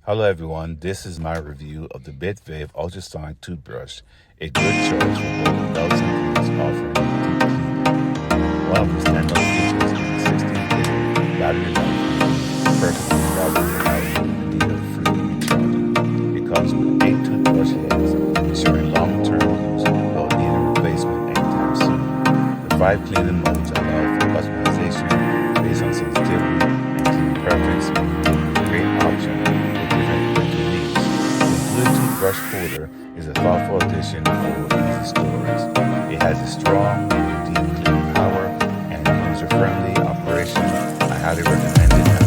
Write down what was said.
Hello everyone, this is my review of the Bitvave Ultrasonic Toothbrush, a good choice for both adults and kids, offering pleading. One of the standout features is the 16-day battery life, perfect for traveling without the need of frequent recharging. It comes with 8 toothbrush heads, ensuring long-term use without needing replacement anytime soon. The 5 cleaning modes allow for customization based on sensitivity and clean perfect smooth. Great option brush holder is a thoughtful addition for easy storage. It has a strong, deep cleaning power and user-friendly operation. I highly recommend it.